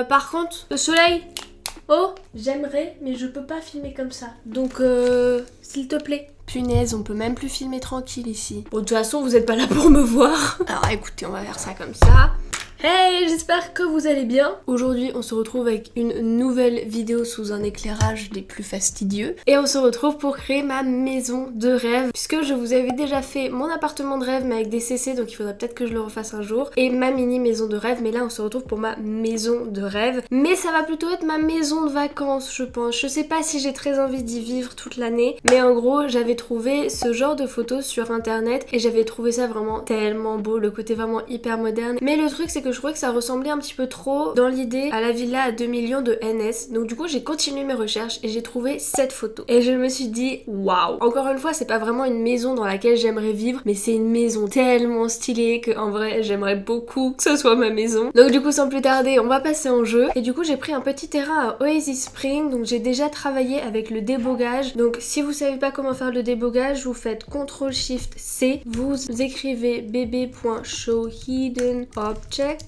Par contre, le soleil... Oh, j'aimerais, mais je peux pas filmer comme ça. Donc, s'il te plaît. Punaise, on peut même plus filmer tranquille ici. Bon, de toute façon, vous êtes pas là pour me voir. Alors écoutez, on va faire ça comme ça. Hey, j'espère que vous allez bien. Aujourd'hui, on se retrouve avec une nouvelle vidéo sous un éclairage des plus fastidieux. Et on se retrouve pour créer ma maison de rêve. Puisque je vous avais déjà fait mon appartement de rêve, mais avec des CC, donc il faudrait peut-être que je le refasse un jour. Et ma mini maison de rêve, mais là, on se retrouve pour ma maison de rêve. Mais ça va plutôt être ma maison de vacances, je pense. Je sais pas si j'ai très envie d'y vivre toute l'année. Mais en gros, j'avais trouvé ce genre de photos sur internet. Et j'avais trouvé ça vraiment tellement beau. Le côté vraiment hyper moderne. Mais le truc, c'est que je trouvais que ça ressemblait un petit peu trop dans l'idée à la villa à 2 millions de NS. Donc du coup j'ai continué mes recherches et j'ai trouvé cette photo. Et je me suis dit waouh. Encore une fois, c'est pas vraiment une maison dans laquelle j'aimerais vivre, mais c'est une maison tellement stylée que en vrai j'aimerais beaucoup que ce soit ma maison. Donc du coup sans plus tarder on va passer en jeu. Et du coup j'ai pris un petit terrain à Oasis Spring. Donc j'ai déjà travaillé avec le débogage. Donc si vous savez pas comment faire le débogage, vous faites CTRL SHIFT C. Vous écrivez bb.show hidden objects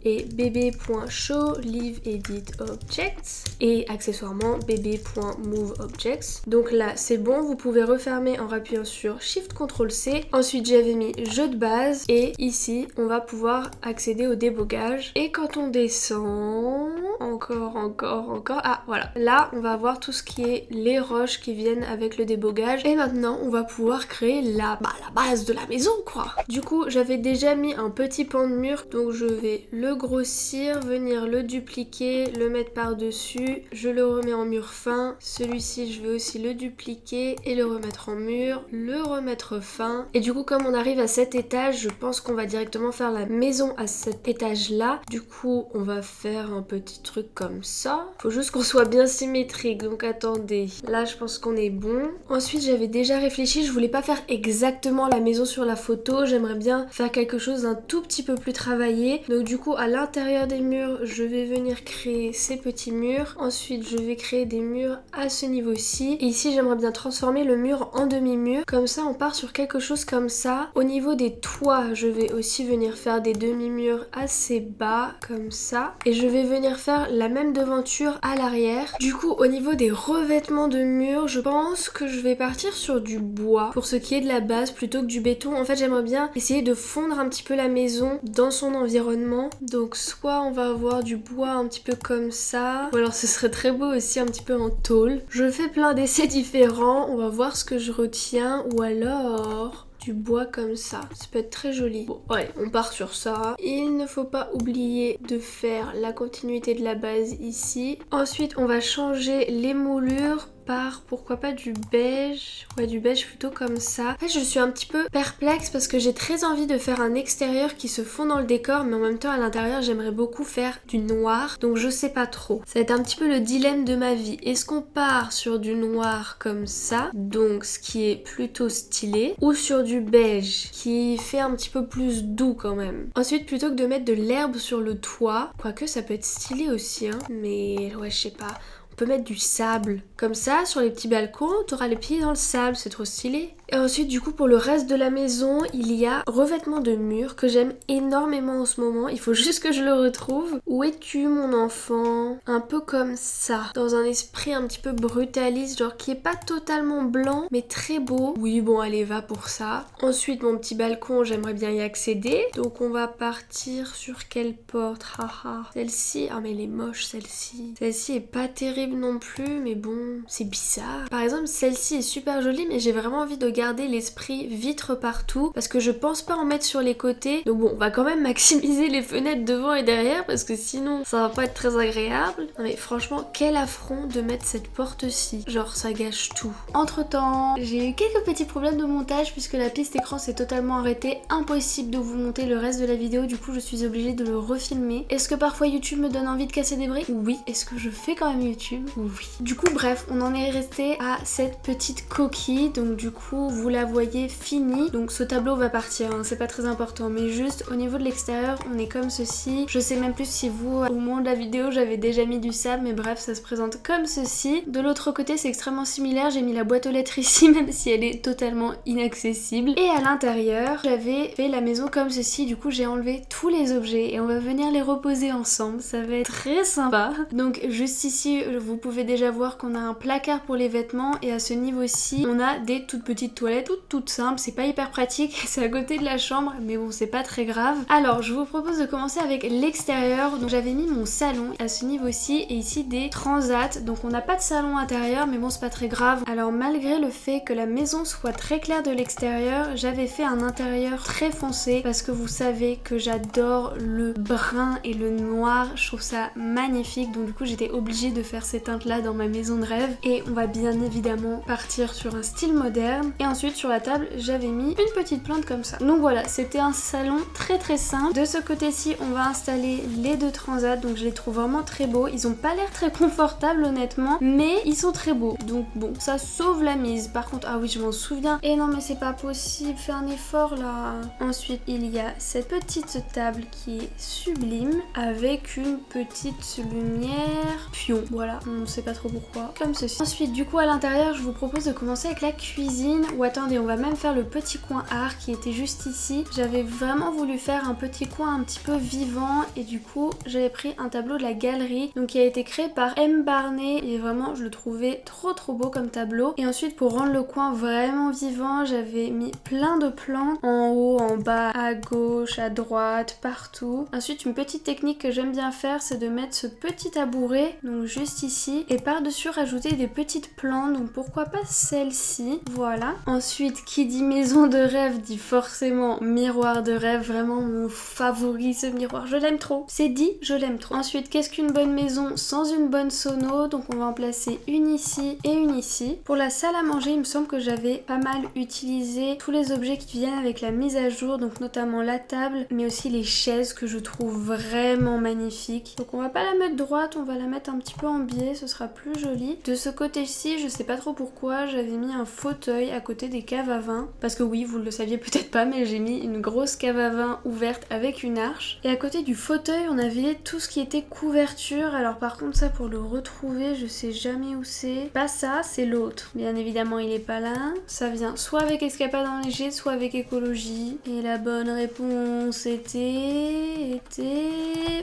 et bb.show live edit objects et accessoirement bb.move objects. Donc là c'est bon, vous pouvez refermer en appuyant sur Shift CTRL C. Ensuite j'avais mis jeu de base et ici on va pouvoir accéder au débogage. Et quand on descend, encore, ah voilà, là on va voir tout ce qui est les roches qui viennent avec le débogage. Et maintenant on va pouvoir créer la base de la maison quoi. Du coup j'avais déjà mis un petit pan de mur, donc je vais le grossir, venir le dupliquer, le mettre par dessus, je le remets en mur fin. Celui-ci je vais aussi le dupliquer et le remettre en mur, le remettre fin. Et du coup comme on arrive à cet étage, je pense qu'on va directement faire la maison à cet étage là. Du coup on va faire un petit truc comme ça, faut juste qu'on soit bien symétrique, donc attendez, là je pense qu'on est bon. Ensuite j'avais déjà réfléchi, je voulais pas faire exactement la maison sur la photo, j'aimerais bien faire quelque chose d'un tout petit peu plus travaillé. Donc du coup à l'intérieur des murs je vais venir créer ces petits murs. Ensuite je vais créer des murs à ce niveau-ci. Et ici j'aimerais bien transformer le mur en demi-mur. Comme ça on part sur quelque chose comme ça. Au niveau des toits je vais aussi venir faire des demi-murs assez bas comme ça. Et je vais venir faire la même devanture à l'arrière. Du coup au niveau des revêtements de murs je pense que je vais partir sur du bois pour ce qui est de la base plutôt que du béton. En fait j'aimerais bien essayer de fondre un petit peu la maison dans son environnement. Donc soit on va avoir du bois un petit peu comme ça, ou alors ce serait très beau aussi un petit peu en tôle. Je fais plein d'essais différents, on va voir ce que je retiens, ou alors du bois comme ça peut être très joli. Bon ouais, on part sur ça. Il ne faut pas oublier de faire la continuité de la base ici. Ensuite on va changer les moulures par pourquoi pas du beige. Ouais, du beige plutôt comme ça. En fait je suis un petit peu perplexe parce que j'ai très envie de faire un extérieur qui se fond dans le décor, mais en même temps à l'intérieur j'aimerais beaucoup faire du noir, donc je sais pas trop. Ça va être un petit peu le dilemme de ma vie. Est-ce qu'on part sur du noir comme ça, donc ce qui est plutôt stylé, ou sur du beige qui fait un petit peu plus doux quand même. Ensuite plutôt que de mettre de l'herbe sur le toit, quoique ça peut être stylé aussi hein, mais ouais je sais pas. On peut mettre du sable. Comme ça, sur les petits balcons, t'auras les pieds dans le sable, c'est trop stylé. Et ensuite, du coup, pour le reste de la maison, il y a revêtement de mur que j'aime énormément en ce moment. Il faut juste que je le retrouve. Où es-tu, mon enfant? Un peu comme ça. Dans un esprit un petit peu brutaliste, genre qui est pas totalement blanc, mais très beau. Oui, bon, allez, va pour ça. Ensuite, mon petit balcon, j'aimerais bien y accéder. Donc, on va partir sur quelle porte? Haha. Celle-ci, ah mais elle est moche, celle-ci. Celle-ci est pas terrible non plus, mais bon, c'est bizarre. Par exemple, celle-ci est super jolie, mais j'ai vraiment envie de garder l'esprit vitre partout parce que je pense pas en mettre sur les côtés. Donc bon, on va quand même maximiser les fenêtres devant et derrière parce que sinon ça va pas être très agréable. Non mais franchement, quel affront de mettre cette porte-ci. Genre ça gâche tout. Entre temps, j'ai eu quelques petits problèmes de montage puisque la piste écran s'est totalement arrêtée. Impossible de vous monter le reste de la vidéo, du coup je suis obligée de le refilmer. Est-ce que parfois YouTube me donne envie de casser des briques? Oui. Est-ce que je fais quand même YouTube? Oui. Du coup bref, on en est resté à cette petite coquille. Donc du coup coup vous la voyez finie. Donc ce tableau va partir, hein, c'est pas très important, mais juste au niveau de l'extérieur on est comme ceci. Je sais même plus si vous au moment de la vidéo j'avais déjà mis du sable, mais bref ça se présente comme ceci. De l'autre côté c'est extrêmement similaire, j'ai mis la boîte aux lettres ici même si elle est totalement inaccessible. Et à l'intérieur j'avais fait la maison comme ceci, du coup j'ai enlevé tous les objets et on va venir les reposer ensemble, ça va être très sympa. Donc juste ici vous pouvez déjà voir qu'on a un placard pour les vêtements et à ce niveau-ci on a des toutes petites toilettes toutes simples, c'est pas hyper pratique, c'est à côté de la chambre mais bon c'est pas très grave. Alors je vous propose de commencer avec l'extérieur. Donc j'avais mis mon salon à ce niveau-ci et ici des transats, donc on n'a pas de salon intérieur mais bon c'est pas très grave. Alors malgré le fait que la maison soit très claire de l'extérieur, j'avais fait un intérieur très foncé parce que vous savez que j'adore le brun et le noir, je trouve ça magnifique, donc du coup j'étais obligée de faire ces teintes là dans ma maison de rêve et on va bien évidemment partir sur un style moderne. Et ensuite sur la table j'avais mis une petite plante comme ça. Donc voilà, c'était un salon très simple. De ce côté-ci on va installer les deux transats, donc je les trouve vraiment très beaux. Ils ont pas l'air très confortables honnêtement, mais ils sont très beaux, donc bon ça sauve la mise. Par contre ah oui je m'en souviens, et non mais c'est pas possible, fais un effort là. Ensuite il y a cette petite table qui est sublime avec une petite lumière pion, voilà, on sait pas trop pourquoi, comme ceci. Ensuite du coup à l'intérieur je vous propose de commencer avec la cuisine, ou attendez on va même faire le petit coin art qui était juste ici. J'avais vraiment voulu faire un petit coin un petit peu vivant et du coup j'avais pris un tableau de la galerie donc qui a été créé par M. Barnet et vraiment je le trouvais trop beau comme tableau. Et ensuite pour rendre le coin vraiment vivant j'avais mis plein de plantes en haut, en bas, à gauche, à droite, partout. Ensuite une petite technique que j'aime bien faire c'est de mettre ce petit tabouret donc juste ici et par dessus rajouter des petites plantes, donc pourquoi pas celle-ci, voilà. Ensuite qui dit maison de rêve dit forcément miroir de rêve, vraiment mon favori ce miroir, je l'aime trop, c'est dit, je l'aime trop. Ensuite qu'est-ce qu'une bonne maison sans une bonne sono, donc on va en placer une ici et une ici. Pour la salle à manger il me semble que j'avais pas mal utilisé tous les objets qui viennent avec la mise à jour, donc notamment la table mais aussi les chaises que je trouve vraiment magnifiques. Donc on va pas la mettre droite, on va la mettre un petit peu en biais, ce sera plus joli. De ce côté-ci je sais pas trop pourquoi j'avais mis un fauteuil à côté des caves à vin, parce que oui vous le saviez peut-être pas mais j'ai mis une grosse cave à vin ouverte avec une arche et à côté du fauteuil on avait tout ce qui était couverture. Alors par contre ça pour le retrouver je sais jamais où c'est, pas ça c'est l'autre, bien évidemment il est pas là. Ça vient soit avec Escapade enneigée soit avec écologie et la bonne réponse était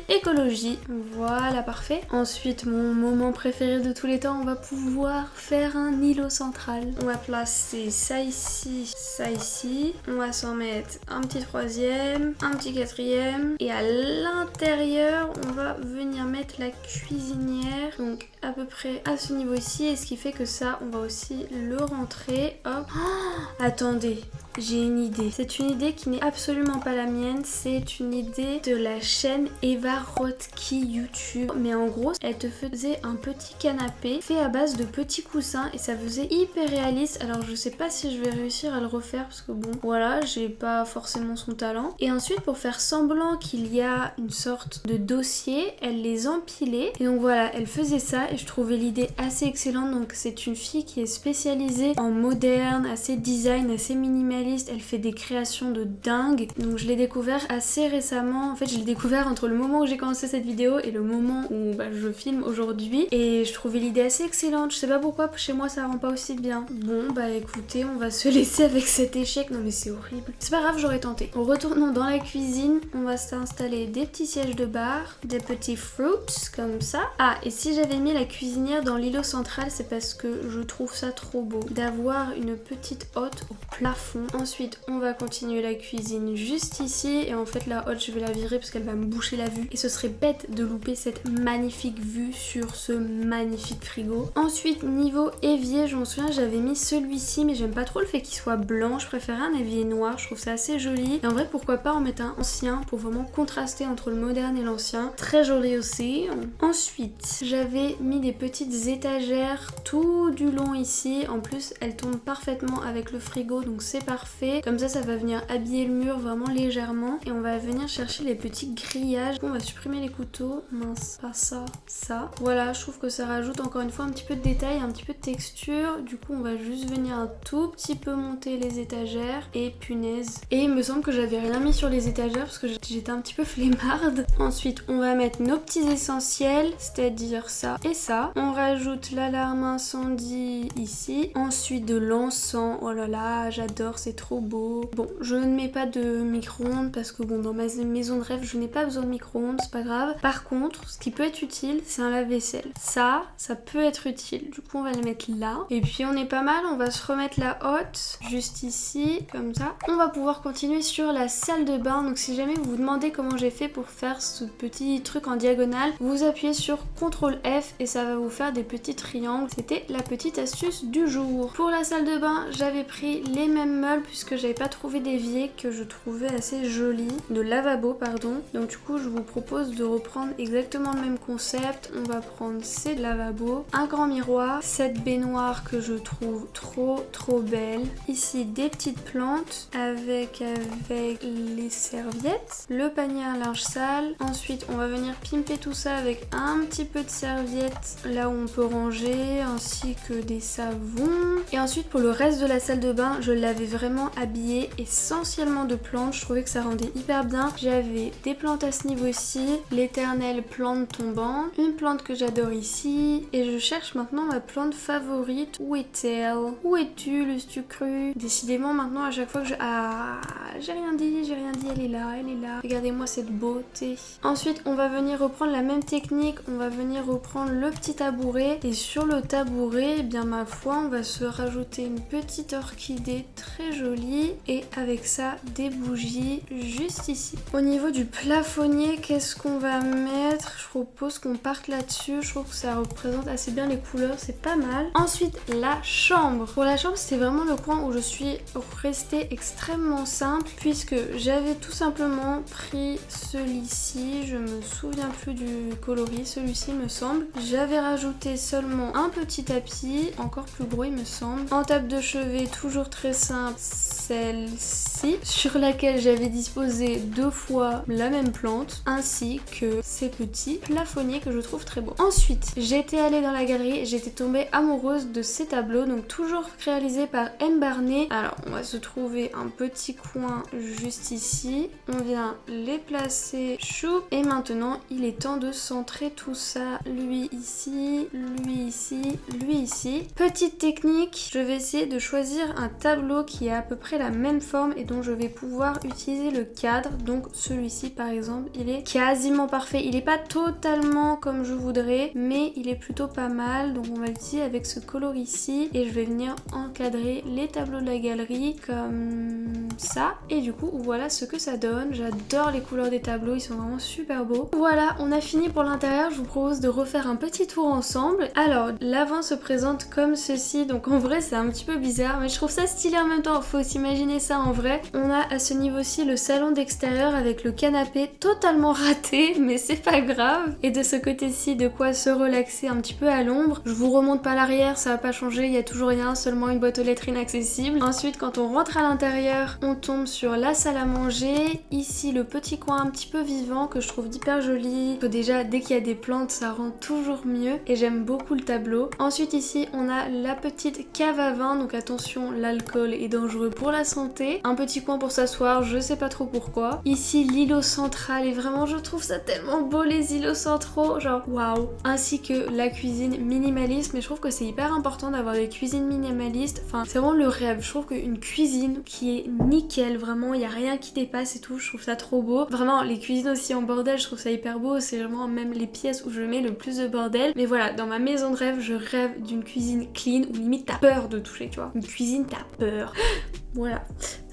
écologie, voilà parfait. Ensuite mon moment préféré de tous les temps, on va pouvoir faire un îlot central. On va placer ça ici, on va s'en mettre un petit troisième, un petit quatrième et à l'intérieur on va venir mettre la cuisinière, donc à peu près à ce niveau ici, et ce qui fait que ça on va aussi le rentrer, hop. Oh, attendez, j'ai une idée. C'est une idée qui n'est absolument pas la mienne, c'est une idée de la chaîne Eva Rotki YouTube. Mais en gros, elle te faisait un petit canapé fait à base de petits coussins et ça faisait hyper réaliste. Alors je sais pas si je vais réussir à le refaire parce que bon, voilà, j'ai pas forcément son talent. Et ensuite, pour faire semblant qu'il y a une sorte de dossier, elle les empilait. Et donc voilà, elle faisait ça et je trouvais l'idée assez excellente. Donc c'est une fille qui est spécialisée en moderne, assez design, assez minimaliste. Elle fait des créations de dingue. Donc je l'ai découvert assez récemment. En fait, je l'ai découvert entre le moment où j'ai commencé cette vidéo et le moment où je filme aujourd'hui. Et je trouvais l'idée assez excellente. Je sais pas pourquoi chez moi ça rend pas aussi bien. Bon bah écoutez, on va se laisser avec cet échec. Non mais c'est horrible. C'est pas grave, j'aurais tenté. En retournant dans la cuisine, on va s'installer des petits sièges de bar, des petits fruits comme ça. Ah, et si j'avais mis la cuisinière dans l'îlot central, c'est parce que je trouve ça trop beau d'avoir une petite hotte au plafond. Ensuite, on va continuer la cuisine juste ici. Et en fait, la hotte, je vais la virer parce qu'elle va me boucher la vue. Et ce serait bête de louper cette magnifique vue sur ce magnifique frigo. Ensuite, niveau évier, je m'en souviens, j'avais mis celui-ci, mais j'aime pas trop le fait qu'il soit blanc. Je préférais un évier noir, je trouve ça assez joli. Et en vrai, pourquoi pas en mettre un ancien pour vraiment contraster entre le moderne et l'ancien. Très joli aussi. Ensuite, j'avais mis des petites étagères tout du long ici. En plus, elles tombent parfaitement avec le frigo, donc c'est parfait. parfait. Comme ça va venir habiller le mur vraiment légèrement. Et on va venir chercher les petits grillages. On va supprimer les couteaux. Mince, pas ça, ça. Voilà, je trouve que ça rajoute encore une fois un petit peu de détail, un petit peu de texture. Du coup, on va juste venir un tout petit peu monter les étagères. Et punaise. Et il me semble que j'avais rien mis sur les étagères parce que j'étais un petit peu flemmarde. Ensuite, on va mettre nos petits essentiels, c'est-à-dire ça et ça. On rajoute l'alarme incendie ici. Ensuite, de l'encens. Oh là là, j'adore, c'est trop beau. Bon, je ne mets pas de micro-ondes parce que bon, dans ma maison de rêve, je n'ai pas besoin de micro-ondes, c'est pas grave. Par contre, ce qui peut être utile, c'est un lave-vaisselle. Ça peut être utile. Du coup, on va le mettre là. Et puis, on est pas mal. On va se remettre la hotte juste ici, comme ça. On va pouvoir continuer sur la salle de bain. Donc, si jamais vous vous demandez comment j'ai fait pour faire ce petit truc en diagonale, vous appuyez sur CTRL F et ça va vous faire des petits triangles. C'était la petite astuce du jour. Pour la salle de bain, j'avais pris les mêmes meubles puisque j'avais pas trouvé d'évier que je trouvais assez joli, de lavabo pardon. Donc du coup je vous propose de reprendre exactement le même concept. On va prendre ces lavabos, un grand miroir, cette baignoire que je trouve trop belle. Ici des petites plantes avec les serviettes, le panier à linge sale. Ensuite on va venir pimper tout ça avec un petit peu de serviettes là où on peut ranger, ainsi que des savons. Et ensuite pour le reste de la salle de bain, je l'avais vraiment habillée essentiellement de plantes. Je trouvais que ça rendait hyper bien. J'avais des plantes à ce niveau-ci, l'éternelle plante tombante, une plante que j'adore ici, et je cherche maintenant ma plante favorite. Où est-elle? Où es-tu, l'eus-tu cru? Décidément maintenant à chaque fois que je... Ah, j'ai rien dit, elle est là. Regardez-moi cette beauté. Ensuite on va venir reprendre la même technique, on va venir reprendre le petit tabouret, et sur le tabouret, eh bien ma foi, on va se rajouter une petite orchidée très jolie, et avec ça des bougies juste ici. Au niveau du plafonnier, qu'est-ce qu'on va mettre? Je propose qu'on parte là-dessus. Je trouve que ça représente assez bien les couleurs, c'est pas mal. Ensuite la chambre. Pour la chambre, c'était vraiment le coin où je suis restée extrêmement simple, puisque j'avais tout simplement pris celui-ci, je me souviens plus du coloris, celui-ci me semble. J'avais rajouté seulement un petit tapis, encore plus gros il me semble. En table de chevet, toujours très simple, celle-ci, sur laquelle j'avais disposé 2 fois la même plante, ainsi que ces petits plafonniers que je trouve très beaux. Ensuite, j'étais allée dans la galerie et j'étais tombée amoureuse de ces tableaux, donc toujours réalisés par M. Barnet. Alors, on va se trouver un petit coin juste ici. On vient les placer, chou. Et maintenant, il est temps de centrer tout ça. Lui ici, lui ici, lui ici. Petite technique, je vais essayer de choisir un tableau qui a à peu près la même forme et dont je vais pouvoir utiliser le cadre. Donc celui-ci par exemple, il est quasiment parfait. Il n'est pas totalement comme je voudrais, mais il est plutôt pas mal. Donc on va l'utiliser avec ce coloris ici et je vais venir encadrer les tableaux de la galerie comme ça. Et du coup, voilà ce que ça donne. J'adore les couleurs des tableaux, ils sont vraiment super beaux. Voilà, on a fini pour l'intérieur. Je vous propose de refaire un petit tour ensemble. Alors, l'avant se présente comme ceci. Donc en vrai, c'est un petit peu bizarre, mais je trouve ça stylé en même temps. Faut s'imaginer ça en vrai. On a à ce niveau-ci le salon d'extérieur avec le canapé totalement raté, mais c'est pas grave. Et de ce côté-ci, de quoi se relaxer un petit peu à l'ombre. Je vous remonte pas l'arrière, ça va pas changer, il y a toujours rien, seulement une boîte aux lettres inaccessible. Ensuite, quand on rentre à l'intérieur, on tombe sur la salle à manger. Ici, le petit coin un petit peu vivant que je trouve hyper joli. Déjà, dès qu'il y a des plantes, ça rend toujours mieux et j'aime beaucoup le tableau. Ensuite, ici, on a la petite cave à vin, donc attention, l'alcool est dangereux pour la santé. Un petit coin pour s'asseoir, je sais pas trop pourquoi. Ici, l'îlot central et vraiment, je trouve ça tellement beau les îlots centraux, genre waouh. Ainsi que la cuisine minimaliste, mais je trouve que c'est hyper important d'avoir des cuisines minimalistes. Enfin, c'est vraiment le rêve. Je trouve qu'une cuisine qui est nickel, vraiment, il y a rien qui dépasse et tout, je trouve ça trop beau. Vraiment, les cuisines aussi en bordel, je trouve ça hyper beau. C'est vraiment même les pièces où je mets le plus de bordel. Mais voilà, dans ma maison de rêve, je rêve d'une cuisine clean où limite t'as peur de toucher, tu vois. Une cuisine, t'as peur. Voilà.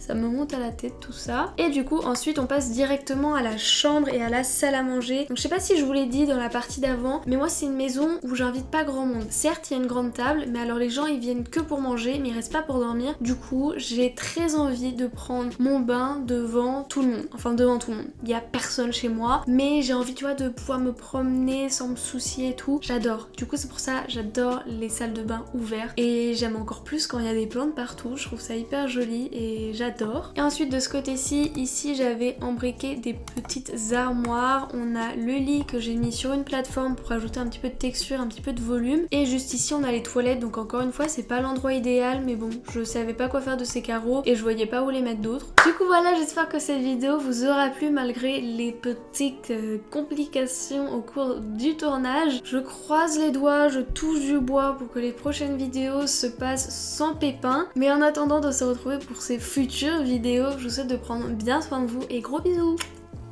ça me monte à la tête tout ça. Et du coup ensuite on passe directement à la chambre et à la salle à manger. Donc je sais pas si je vous l'ai dit dans la partie d'avant, mais moi c'est une maison où j'invite pas grand monde. Certes il y a une grande table, mais alors les gens ils viennent que pour manger, mais ils restent pas pour dormir. Du coup j'ai très envie de prendre mon bain devant tout le monde. Enfin devant tout le monde. Il y a personne chez moi, mais j'ai envie tu vois de pouvoir me promener sans me soucier et tout. J'adore. Du coup c'est pour ça j'adore les salles de bain ouvertes et j'aime encore plus quand il y a des plantes partout. Je trouve ça hyper joli et j'adore. Et ensuite de ce côté-ci, ici j'avais embriqué des petites armoires. On a le lit que j'ai mis sur une plateforme pour ajouter un petit peu de texture, un petit peu de volume. Et juste ici on a les toilettes, donc encore une fois c'est pas l'endroit idéal, mais bon je savais pas quoi faire de ces carreaux et je voyais pas où les mettre d'autres. Du coup voilà, j'espère que cette vidéo vous aura plu malgré les petites complications au cours du tournage. Je croise les doigts, je touche du bois pour que les prochaines vidéos se passent sans pépin. Mais en attendant de se retrouver pour ces futures vidéos, je vous souhaite de prendre bien soin de vous et gros bisous.